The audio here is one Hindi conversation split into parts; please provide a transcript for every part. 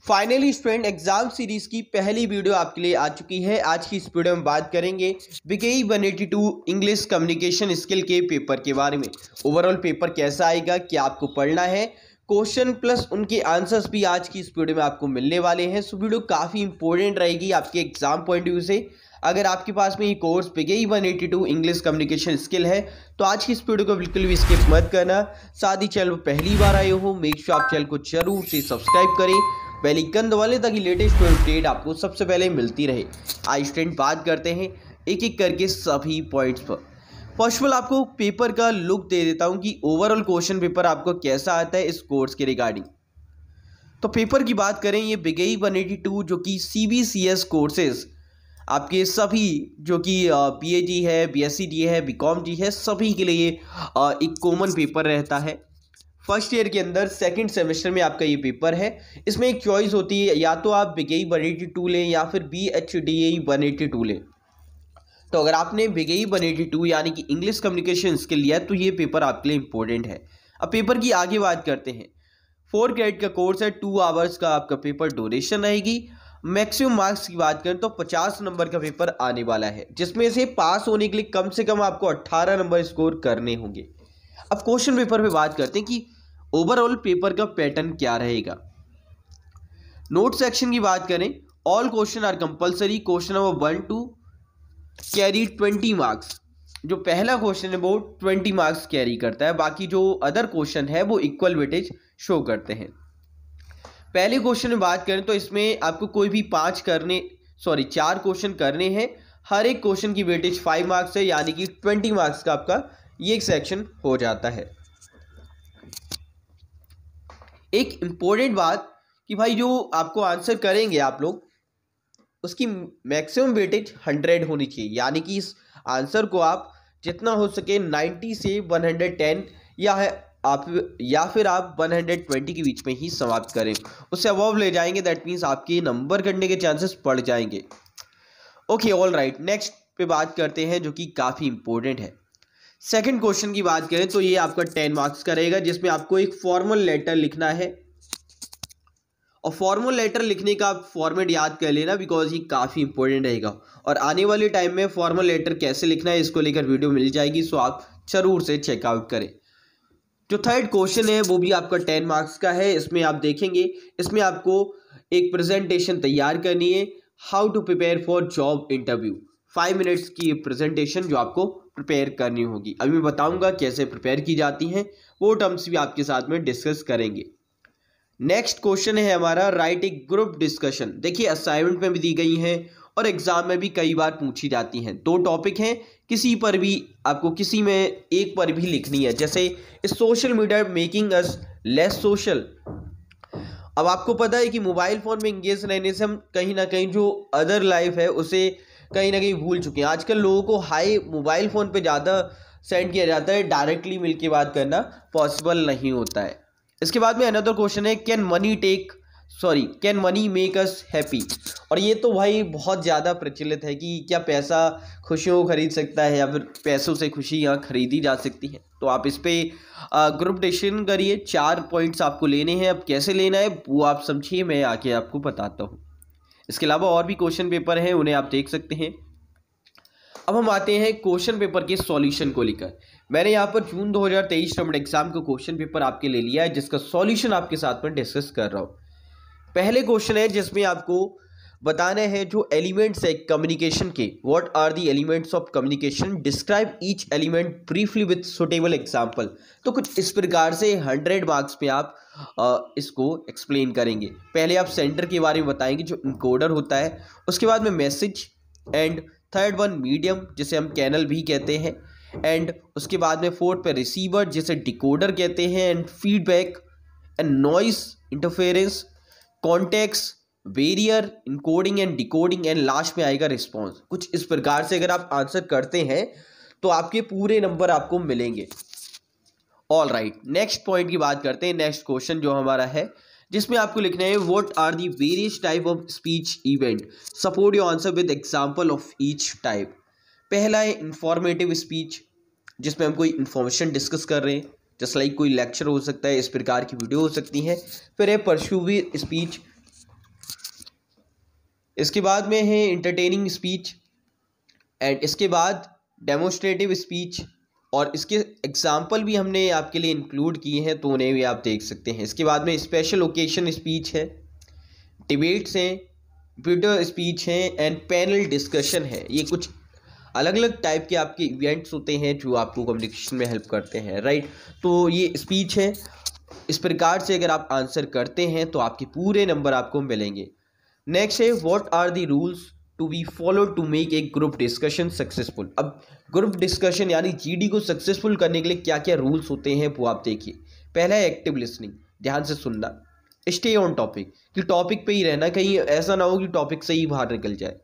फाइनली स्टूडेंट एग्जाम सीरीज की पहली वीडियो आपके लिए आ चुकी है। आज की इस वीडियो में बात करेंगे बीकेई 182 इंग्लिश कम्युनिकेशन स्किल के पेपर के बारे में। ओवरऑल पेपर कैसा आएगा, क्या आपको पढ़ना है, क्वेश्चन प्लस उनके आंसर्स भी आज की इस वीडियो में आपको मिलने वाले हैं। सो वीडियो काफ़ी इंपॉर्टेंट रहेगी आपके एग्जाम पॉइंट ऑफ व्यू से। अगर आपके पास में ये कोर्स बीकेई 182 इंग्लिश कम्युनिकेशन स्किल है तो आज की इस वीडियो को बिल्कुल भी स्किप मत करना। साथ ही चैनल पर पहली बार आए हो मेक श्योर आप चैनल को जरूर से सब्सक्राइब करें, बेल आइकन दबा लें ताकि लेटेस्ट अपडेट आपको सबसे पहले मिलती रहे। आज स्टूडेंट बात करते हैं एक एक करके सभी पॉइंट्स पर। फर्स्ट ऑफ ऑल आपको पेपर का लुक दे देता हूं कि ओवरऑल क्वेश्चन पेपर आपको कैसा आता है इस कोर्स के रिगार्डिंग। तो पेपर की बात करें, ये बीकेई 182 जो कि CBCS कोर्सेज आपके सभी जो कि PAG है, BSc है, BCom है, सभी के लिए एक कॉमन पेपर रहता है। फर्स्ट ईयर के अंदर सेकंड सेमेस्टर में आपका ये पेपर है। इसमें एक चॉइस होती है, या तो आप बीकेई 182 लें या फिर BHDAE 182 लें। तो अगर आपने बीकेई 182 यानी कि इंग्लिश कम्युनिकेशन स्किल लिया तो ये पेपर आपके लिए इंपॉर्टेंट है। अब पेपर की आगे बात करते हैं। 4 क्रेडिट का कोर्स है, 2 आवर्स का आपका पेपर ड्यूरेशन रहेगी। मैक्सिमम मार्क्स की बात करें तो 50 नंबर का पेपर आने वाला है, जिसमें से पास होने के लिए कम से कम आपको 18 नंबर स्कोर करने होंगे। अब क्वेश्चन पेपर पे बात करते हैं कि ओवरऑल पेपर का पैटर्न क्या रहेगा। नोट सेक्शन की बात करें, all question are compulsory. Question number 1 to carry 20 marks. जो पहला क्वेश्चन है वो 20 मार्क्स कैरी करता है, बाकी जो अदर क्वेश्चन है वो इक्वल वेटेज शो करते हैं। पहले क्वेश्चन में बात करें तो इसमें आपको कोई भी 4 क्वेश्चन करने हैं। हर एक क्वेश्चन की वेटेज 5 मार्क्स है, यानी कि 20 मार्क्स का आपका ये एक सेक्शन हो जाता है। एक इंपॉर्टेंट बात कि भाई जो आपको आंसर करेंगे आप लोग, उसकी मैक्सिमम वेटेज 100 होनी चाहिए, यानी कि इस आंसर को आप जितना हो सके 90 से 110 या फिर आप 120 के बीच में ही समाप्त करें। उससे अबव ले जाएंगे दैट मीन्स आपके नंबर कटने के चांसेस बढ़ जाएंगे। ओके, ऑल राइट, नेक्स्ट पे बात करते हैं जो कि काफ़ी इंपॉर्टेंट है। सेकंड क्वेश्चन की बात करें तो ये आपका 10 मार्क्स का रहेगा, जिसमें आपको एक फॉर्मल लेटर लिखना है। और फॉर्मल लेटर लिखने का आप फॉर्मेट याद कर लेना, बिकॉज ये काफ़ी इंपॉर्टेंट रहेगा। और आने वाले टाइम में फॉर्मल लेटर कैसे लिखना है इसको लेकर वीडियो मिल जाएगी, सो आप जरूर से चेकआउट करें। जो थर्ड क्वेश्चन है वो भी आपका 10 मार्क्स का है। इसमें आप देखेंगे, इसमें आपको एक प्रेजेंटेशन तैयार करनी है, how to prepare for job interview. 5 minutes की प्रेजेंटेशन जो आपको प्रिपेयर करनी होगी। अभी मैं बताऊंगा कैसे प्रिपेयर की जाती हैं, वो टर्म्स भी आपके साथ में डिस्कस करेंगे। नेक्स्ट क्वेश्चन है हमारा, राइट ए ग्रुप डिस्कशन। देखिए असाइनमेंट में भी दी गई हैं और एग्जाम में भी कई बार पूछी जाती हैं। 2 टॉपिक हैं, किसी पर भी आपको किसी में एक पर भी लिखनी है। जैसे social media making us less social. अब आपको पता है कि मोबाइल फ़ोन में इंगेज रहने से हम कहीं ना कहीं जो अदर लाइफ है उसे कहीं ना कहीं भूल चुके हैं। आजकल लोगों को हाई मोबाइल फ़ोन पे ज़्यादा सेंड किया जाता है, डायरेक्टली मिल के बात करना पॉसिबल नहीं होता है। इसके बाद में अनदर क्वेश्चन है, can money make us happy. और ये तो भाई बहुत ज़्यादा प्रचलित है कि क्या पैसा खुशियों को खरीद सकता है या फिर पैसों से खुशियाँ खरीदी जा सकती हैं। तो आप इस पर ग्रुप डिस्कशन करिए। 4 पॉइंट्स आपको लेने हैं। अब कैसे लेना है वो आप समझिए, मैं आके आपको बताता हूँ। इसके अलावा और भी क्वेश्चन पेपर हैं, उन्हें आप देख सकते हैं। अब हम आते हैं क्वेश्चन पेपर के सॉल्यूशन को लेकर। मैंने यहाँ पर जून 2023 टर्म एग्जाम का क्वेश्चन पेपर आपके ले लिया है, जिसका सॉल्यूशन आपके साथ में डिस्कस कर रहा हूँ। पहले क्वेश्चन है जिसमें आपको बताना है जो एलिमेंट्स है कम्युनिकेशन के, what are the elements of communication, describe each element briefly with suitable example. तो कुछ इस प्रकार से 100 मार्क्स पे आप इसको एक्सप्लेन करेंगे। पहले आप सेंटर के बारे में बताएंगे जो इनकोडर होता है, उसके बाद में message, and third one medium जिसे हम कैनल भी कहते हैं, एंड उसके बाद में फोर्थ पे रिसीवर जिसे डिकोडर कहते हैं, and feedback and noise interference, context, barrier, encoding and decoding, and last में आएगा रिस्पॉन्स। कुछ इस प्रकार से अगर आप आंसर करते हैं तो आपके पूरे नंबर आपको मिलेंगे। ऑल राइट, नेक्स्ट पॉइंट की बात करते हैं। नेक्स्ट क्वेश्चन जो हमारा है जिसमें आपको लिखना है, what are the various type of speech event, support your answer with example of each type. पहला है इंफॉर्मेटिव स्पीच, जिसमें हम कोई इन्फॉर्मेशन डिस्कस कर रहे हैं, जस्ट लाइक कोई लेक्चर हो सकता है, इस प्रकार की वीडियो हो सकती है। फिर है परस्यूसिव स्पीच, इसके बाद में है इंटरटेनिंग स्पीच, एंड इसके बाद डेमोस्ट्रेटिव स्पीच, और इसके एग्जाम्पल भी हमने आपके लिए इंक्लूड किए हैं तो उन्हें भी आप देख सकते हैं। इसके बाद में स्पेशल ओकेशन स्पीच है, डिबेट्स हैं, ट्विटर स्पीच हैं, एंड पैनल डिस्कशन है। ये कुछ अलग अलग टाइप के आपके इवेंट्स होते हैं जो आपको कम्युनिकेशन में हेल्प करते हैं, राइट। तो ये स्पीच है। इस प्रकार से अगर आप आंसर करते हैं तो आपके पूरे नंबर आपको मिलेंगे। नेक्स्ट है what are the rules to be follow to make a group discussion successful. अब ग्रुप डिस्कशन यानी जीडी को सक्सेसफुल करने के लिए क्या क्या रूल्स होते हैं वो आप देखिए। पहला है एक्टिव लिसनिंग, ध्यान से सुनना। स्टे ऑन टॉपिक, कि टॉपिक पे ही रहना, कहीं ऐसा ना हो कि टॉपिक से ही बाहर निकल जाए।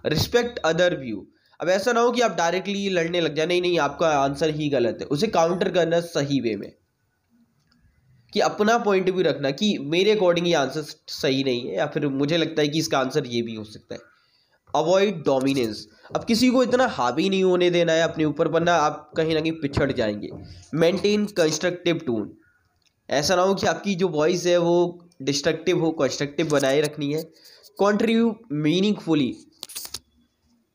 रिस्पेक्ट अदर व्यू, अब ऐसा ना हो कि आप डायरेक्टली लड़ने लग जाए, नहीं नहीं आपका आंसर ही गलत है, उसे काउंटर करना सही वे में, कि अपना पॉइंट भी रखना कि मेरे अकॉर्डिंग ये आंसर सही नहीं है, या फिर मुझे लगता है कि इसका आंसर ये भी हो सकता है। अवॉइड डोमिनेंस, अब किसी को इतना हावी नहीं होने देना है अपने ऊपर, वरना आप कहीं ना कहीं पिछड़ जाएंगे। मेंटेन कंस्ट्रक्टिव टोन, ऐसा ना हो कि आपकी जो वॉइस है वो डिस्ट्रक्टिव हो, कंस्ट्रक्टिव बनाए रखनी है। कॉन्ट्रीब्यूट मीनिंगफुली,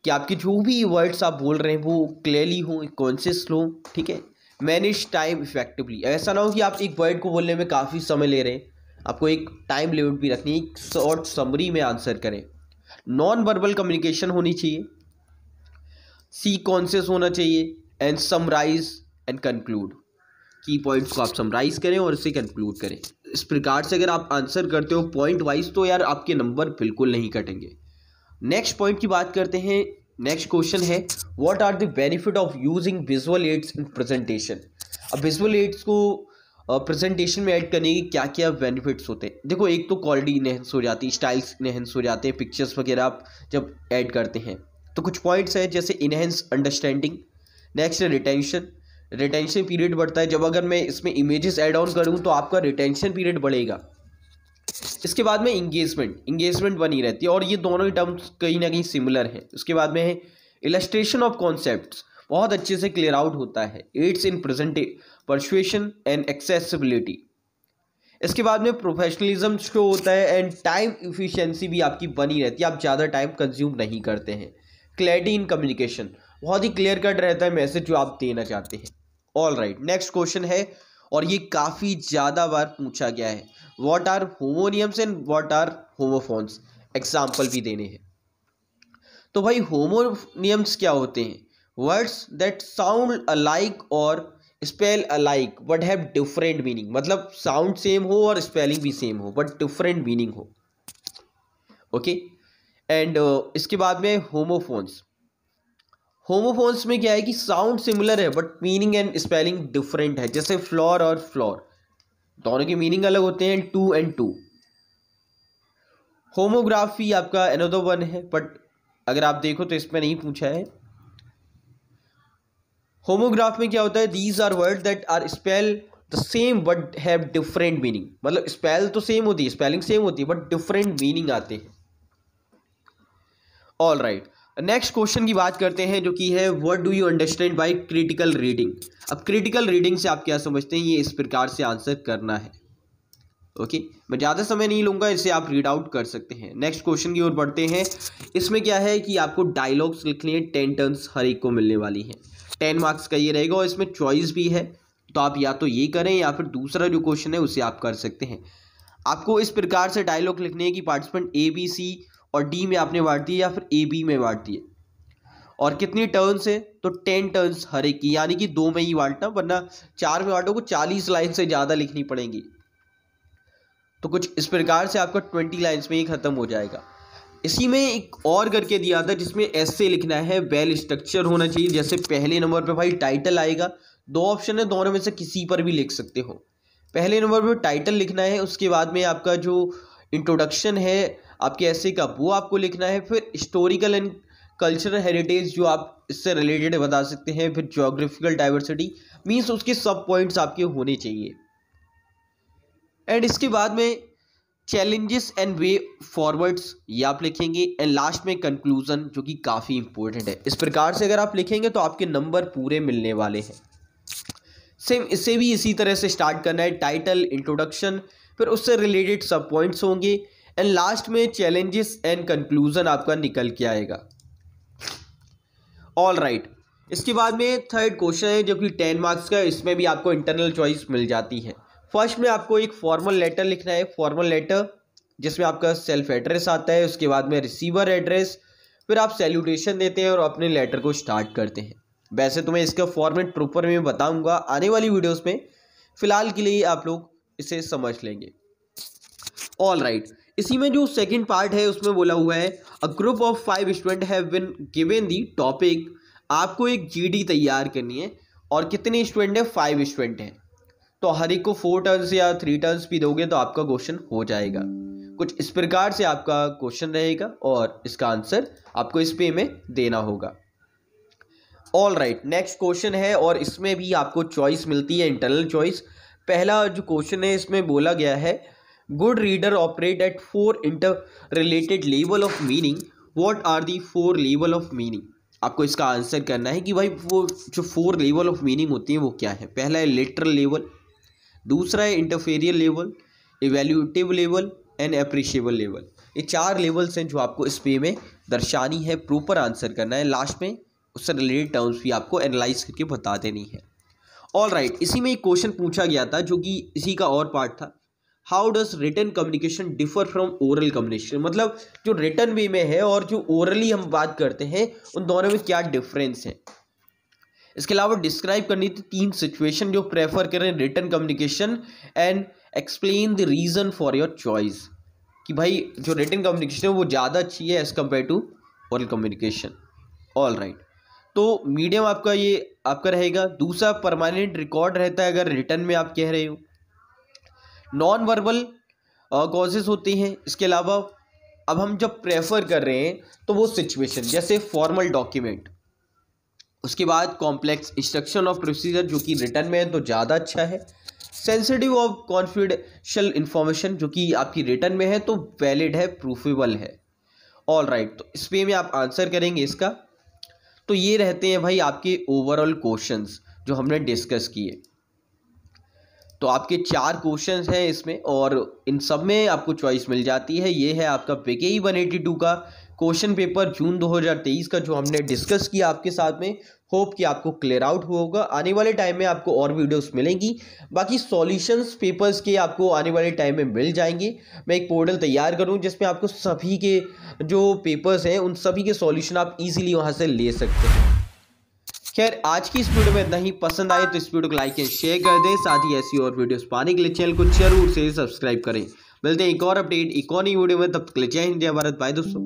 कि आपके जो भी वर्ड्स आप बोल रहे हैं वो क्लियरली हो, कॉन्शियस हो, ठीक है। मैनेज टाइम इफेक्टिवली, ऐसा ना हो कि आप एक वर्ड को बोलने में काफ़ी समय ले रहे हैं, आपको एक टाइम लिमिट भी रखनी है, एक शॉर्ट समरी में आंसर करें। नॉन वर्बल कम्युनिकेशन होनी चाहिए। सी कॉन्शियस होना चाहिए। एंड समराइज एंड कंक्लूड, की पॉइंट्स को आप समराइज करें और इसे कंक्लूड करें। इस प्रकार से अगर आप आंसर करते हो पॉइंट वाइज तो यार आपके नंबर बिल्कुल नहीं कटेंगे। नेक्स्ट पॉइंट की बात करते हैं। नेक्स्ट क्वेश्चन है what are the benefit of using visual aids in presentation. अब विजुअल एड्स को प्रेजेंटेशन में ऐड करने के क्या क्या बेनिफिट्स होते हैं। देखो, एक तो क्वालिटी इनहेंस हो जाती है, स्टाइल्स इनहेंस हो जाते हैं, पिक्चर्स वगैरह आप जब ऐड करते हैं तो कुछ पॉइंट्स हैं जैसे इनहेंस अंडरस्टैंडिंग। नेक्स्ट है रिटेंशन, रिटेंशन पीरियड बढ़ता है, जब अगर मैं इसमें इमेजेस ऐड ऑन करूँ तो आपका रिटेंशन पीरियड बढ़ेगा। इसके बाद में इंगेजमेंट बनी रहती है, और ये दोनों ही टर्म्स कहीं ना कहीं सिमिलर हैं। उसके बाद में है इलस्ट्रेशन ऑफ कॉन्सेप्ट्स, बहुत अच्छे से क्लियर आउट होता है। Aids in persuasion and accessibility. इसके बाद में प्रोफेशनलिज्म शो होता है, एंड टाइम इफिशिएंसी भी आपकी बनी रहती है, आप ज़्यादा टाइम कंज्यूम नहीं करते हैं। क्लैरिटी इन कम्युनिकेशन, बहुत ही क्लियर कट रहता है मैसेज जो आप देना चाहते हैं। ऑल राइट, नेक्स्ट क्वेश्चन है, और ये काफ़ी ज़्यादा बार पूछा गया है, what are homonyms and what are homophones. Example भी देने हैं। तो भाई होमोनियम्स क्या होते हैं? वर्ड्स दैट साउंड अलाइक और spell alike but have different meaning, मतलब साउंड सेम हो और स्पेलिंग भी सेम हो बट डिफरेंट मीनिंग हो, ओके। एंड इसके बाद में होमोफोन्स। होमोफोन्स में क्या है कि साउंड सिमिलर है but meaning and spelling different है, जैसे फ्लोर और फ्लोर, दोनों के मीनिंग अलग होते हैं। To and too. होमोग्राफी आपका अनदर वन है, बट अगर आप देखो तो इसमें नहीं पूछा है। होमोग्राफ में क्या होता है, these are word that are spell the same but have different meaning, मतलब स्पेल तो सेम होती है, स्पेलिंग सेम होती है बट डिफरेंट मीनिंग आते हैं। ऑल राइट, नेक्स्ट क्वेश्चन की बात करते हैं जो कि है what do you understand by critical reading. अब क्रिटिकल रीडिंग से आप क्या समझते हैं, ये इस प्रकार से आंसर करना है, ओके। मैं ज़्यादा समय नहीं लूँगा, इसे आप रीड आउट कर सकते हैं। नेक्स्ट क्वेश्चन की ओर बढ़ते हैं। इसमें क्या है कि आपको डायलॉग्स लिखने हैं, 10 टर्न्स हर एक को मिलने वाली हैं, 10 मार्क्स का ये रहेगा, और इसमें चॉइस भी है, तो आप या तो ये करें या फिर दूसरा जो क्वेश्चन है उसे आप कर सकते हैं। आपको इस प्रकार से डायलॉग लिखने हैं कि पार्टिसिपेंट ए बी सी और डी में आपने बांट दिए या फिर ए बी में बांट दिए, और कितनी टर्न्स है तो 10 टर्न्स हर एक की, यानी कि 2 में ही बांटना, वरना 4 में बांटो को 40 लाइन से ज़्यादा लिखनी पड़ेंगी। तो कुछ इस प्रकार से आपका 20 लाइन्स में ही ख़त्म हो जाएगा। इसी में एक और करके दिया था जिसमें ऐसे लिखना है, वेल स्ट्रक्चर होना चाहिए। जैसे पहले नंबर पे भाई टाइटल आएगा, 2 ऑप्शन है, दोनों में से किसी पर भी लिख सकते हो। पहले नंबर पे टाइटल लिखना है, उसके बाद में आपका जो इंट्रोडक्शन है आपके ऐसे का वो आपको लिखना है, फिर हिस्टोरिकल एंड कल्चरल हेरिटेज जो आप इससे रिलेटेड बता सकते हैं, फिर ज्योग्राफिकल डाइवर्सिटी, मीन्स उसके सब पॉइंट्स आपके होने चाहिए। एंड इसके बाद में चैलेंजेस एंड वे फॉरवर्ड्स ये आप लिखेंगे, एंड लास्ट में कंक्लूजन जो कि काफ़ी इंपॉर्टेंट है। इस प्रकार से अगर आप लिखेंगे तो आपके नंबर पूरे मिलने वाले हैं। सेम इसे भी इसी तरह से स्टार्ट करना है, टाइटल, इंट्रोडक्शन, फिर उससे रिलेटेड सब पॉइंट्स होंगे, एंड लास्ट में चैलेंजेस एंड कंक्लूजन आपका निकल के आएगा। ऑल राइट, इसके बाद में थर्ड क्वेश्चन है जो कि 10 मार्क्स का है। इसमें भी आपको इंटरनल चॉइस मिल जाती है। फर्स्ट में आपको एक फॉर्मल लेटर लिखना है, फॉर्मल लेटर जिसमें आपका सेल्फ एड्रेस आता है, उसके बाद में रिसीवर एड्रेस, फिर आप सैल्यूटेशन देते हैं और अपने लेटर को स्टार्ट करते हैं। वैसे तो मैं इसका फॉर्मेट प्रॉपर में बताऊंगा आने वाली वीडियोस में, फिलहाल के लिए आप लोग इसे समझ लेंगे। ऑल राइट, इसी में जो सेकंड पार्ट है उसमें बोला हुआ है a group of 5 student have been given the topic. आपको एक जीडी तैयार करनी है और कितने स्टूडेंट है, 5 स्टूडेंट हैं, तो हर एक को 4 टर्न्स या 3 टर्न्स भी दोगे तो आपका क्वेश्चन हो जाएगा। कुछ इस प्रकार से आपका क्वेश्चन रहेगा और इसका आंसर आपको इस पे में देना होगा। ऑल राइट, नेक्स्ट क्वेश्चन है और इसमें भी आपको चॉइस मिलती है, इंटरनल चॉइस। पहला जो क्वेश्चन है इसमें बोला गया है good reader operate at 4 interrelated level of meaning, what are the 4 level of meaning. आपको इसका आंसर करना है कि भाई वो जो 4 लेवल ऑफ मीनिंग होती हैं वो क्या है। पहला है लिटरल लेवल, दूसरा है inferential level, evaluative level and appreciative level. ये 4 लेवल्स हैं जो आपको इस पे में दर्शानी है, प्रॉपर आंसर करना है। लास्ट में उससे रिलेटेड टर्म्स भी आपको एनालाइज करके बता देनी है। ऑल राइट, इसी में एक क्वेश्चन पूछा गया था जो कि इसी का और पार्ट था। How does written communication differ from oral communication, मतलब जो रिटन वे में है और जो ओरली हम बात करते हैं उन दोनों में क्या डिफरेंस है। इसके अलावा डिस्क्राइब करनी थी 3 सिचुएशन जो प्रेफर करें written communication and explain the reason for your choice, कि भाई जो रिटन कम्युनिकेशन है वो ज़्यादा अच्छी है as compare to oral communication. All right, तो मीडियम आपका ये आपका रहेगा। दूसरा परमानेंट रिकॉर्ड रहता है अगर रिटन में आप कह रहे हो। नॉन वर्बल कॉजेज होते हैं। इसके अलावा अब हम जब प्रेफर कर रहे हैं तो वो सिचुएशन जैसे फॉर्मल डॉक्यूमेंट, उसके बाद कॉम्प्लेक्स इंस्ट्रक्शन ऑफ प्रोसीजर जो कि रिटर्न में है तो ज़्यादा अच्छा है। सेंसिटिव ऑफ कॉन्फिडेंशियल इंफॉर्मेशन जो कि आपकी रिटर्न में है तो वैलिड है, प्रूफेबल है। ऑल राइट, तो इस पे में आप आंसर करेंगे इसका। तो ये रहते हैं भाई आपके ओवरऑल क्वेश्चंस जो हमने डिस्कस किए। तो आपके 4 क्वेश्चंस हैं इसमें और इन सब में आपको चॉइस मिल जाती है। ये है आपका PKE 182 का क्वेश्चन पेपर जून 2023 का जो हमने डिस्कस किया आपके साथ में। होप कि आपको क्लियर आउट होगा। आने वाले टाइम में आपको और वीडियोस मिलेंगी। बाकी सॉल्यूशंस पेपर्स के आपको आने वाले टाइम में मिल जाएंगे। मैं एक पोर्टल तैयार करूँ जिसमें आपको सभी के जो पेपर्स हैं उन सभी के सॉल्यूशन आप इजीली वहाँ से ले सकते हैं। खैर, आज की इस वीडियो में इतना ही। पसंद आए तो इस वीडियो को लाइक एंड शेयर कर दें। साथ ही ऐसी और वीडियोस पाने के लिए चैनल को जरूर से सब्सक्राइब करें। मिलते हैं एक और अपडेट, एक और नई वीडियो में। तब तक के लिए जय हिंद, जय भारत, बाय दोस्तों।